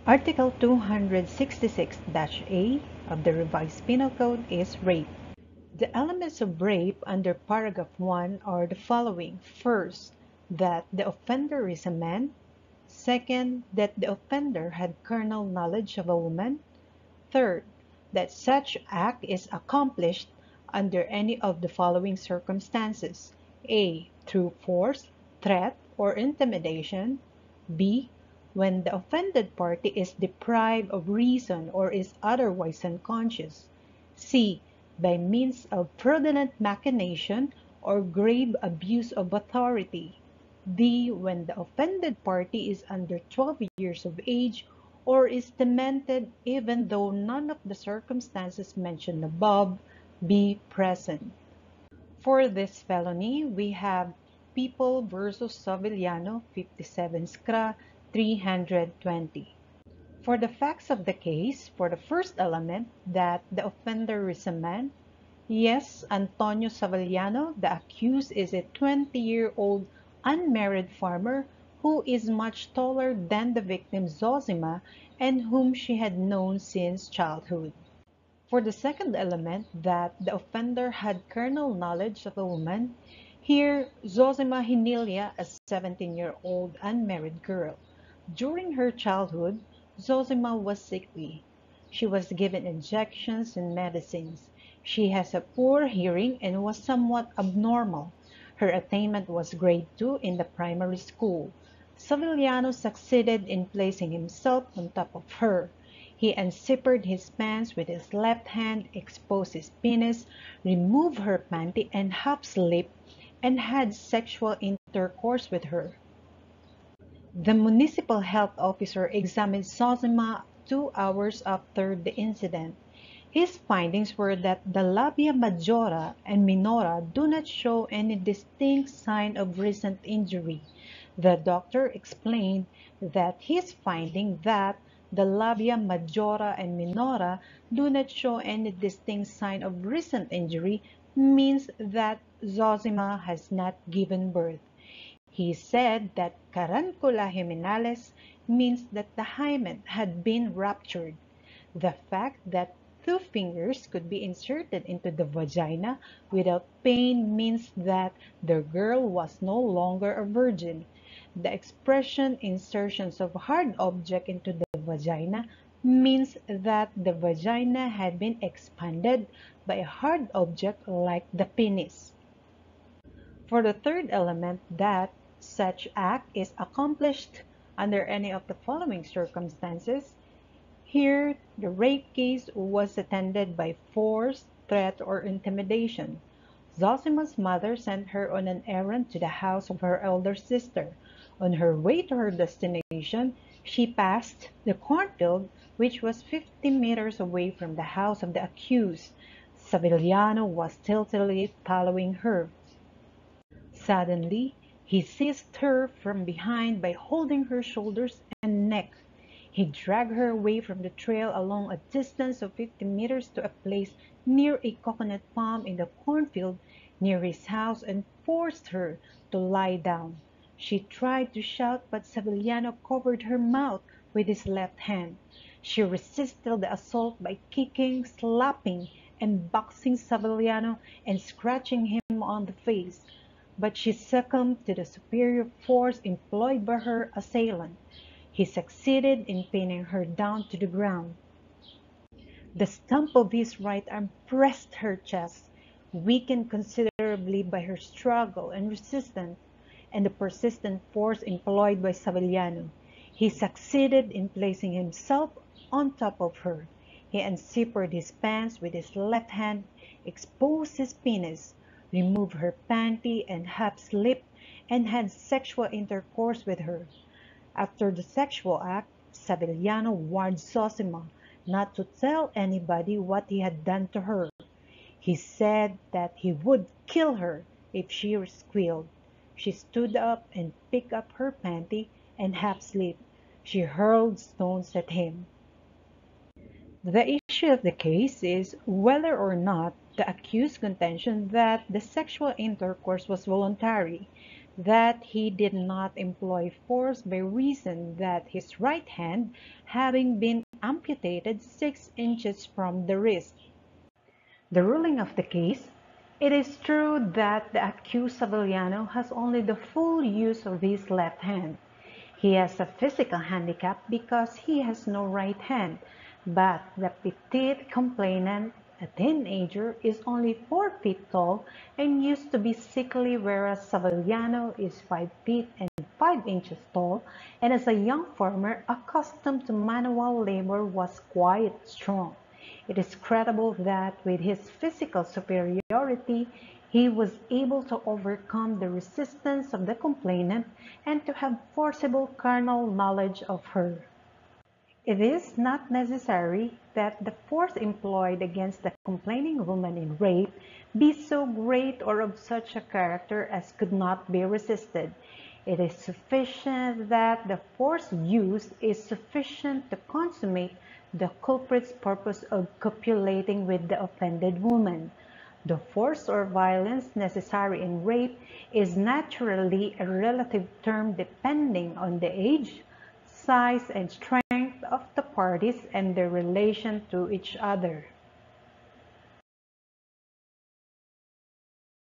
Article 266-A of the Revised Penal Code is rape. The elements of rape under paragraph 1 are the following. First, that the offender is a man. Second, that the offender had carnal knowledge of a woman. Third, that such act is accomplished under any of the following circumstances. A. Through force, threat, or intimidation. B. When the offended party is deprived of reason or is otherwise unconscious. C. By means of fraudulent machination or grave abuse of authority. D. When the offended party is under 12 years of age or is demented even though none of the circumstances mentioned above be present. For this felony, we have People versus Savillano, 57 Scra, 320. For the facts of the case, for the first element, that the offender is a man, yes, Antonio Savillano, the accused, is a 20-year-old unmarried farmer who is much taller than the victim Zosima and whom she had known since childhood. For the second element, that the offender had carnal knowledge of a woman, here Zosima Hinilia, a 17-year-old unmarried girl. During her childhood, Zosima was sickly. She was given injections and medicines. She has a poor hearing and was somewhat abnormal. Her attainment was grade 2 in the primary school. Savillano succeeded in placing himself on top of her. He unzippered his pants with his left hand, exposed his penis, removed her panty and half-slip, and had sexual intercourse with her. The municipal health officer examined Zosima 2 hours after the incident. His findings were that the labia majora and minora do not show any distinct sign of recent injury. The doctor explained that his finding that the labia majora and minora do not show any distinct sign of recent injury means that Zosima has not given birth. He said that carancula hymenales means that the hymen had been ruptured. The fact that 2 fingers could be inserted into the vagina without pain means that the girl was no longer a virgin. The expression insertions of hard object into the vagina means that the vagina had been expanded by a hard object like the penis. For the third element, that such act is accomplished under any of the following circumstances. Here, the rape case was attended by force, threat, or intimidation. Zosima's mother sent her on an errand to the house of her elder sister. On her way to her destination, she passed the cornfield, which was 50 meters away from the house of the accused. Savillano was stealthily following her. Suddenly, he seized her from behind by holding her shoulders and neck. He dragged her away from the trail along a distance of 50 meters to a place near a coconut palm in the cornfield near his house and forced her to lie down. She tried to shout, but Savillano covered her mouth with his left hand. She resisted the assault by kicking, slapping, and boxing Savillano and scratching him on the face. But she succumbed to the superior force employed by her assailant. He succeeded in pinning her down to the ground. The stump of his right arm pressed her chest, weakened considerably by her struggle and resistance, and the persistent force employed by Savillano. He succeeded in placing himself on top of her. He unzippered his pants with his left hand, exposed his penis, removed her panty and half-slip, and had sexual intercourse with her. After the sexual act, Savillano warned Zosima not to tell anybody what he had done to her. He said that he would kill her if she squealed. She stood up and picked up her panty and half-slip. She hurled stones at him. The issue of the case is whether or not the accused's contention that the sexual intercourse was voluntary. that he did not employ force by reason that his right hand, having been amputated 6 inches from the wrist. The ruling of the case: it is true that the accused Saviliano has only the full use of his left hand. He has a physical handicap because he has no right hand, but the petite complainant, a teenager, is only 4 feet tall and used to be sickly, whereas Saviliano is 5 feet and 5 inches tall, and as a young farmer accustomed to manual labor was quite strong. It is credible that with his physical superiority, he was able to overcome the resistance of the complainant and to have forcible carnal knowledge of her. It is not necessary that the force employed against the complaining woman in rape be so great or of such a character as could not be resisted. It is sufficient that the force used is sufficient to consummate the culprit's purpose of copulating with the offended woman. The force or violence necessary in rape is naturally a relative term depending on the age, size, and strength of the parties and their relation to each other.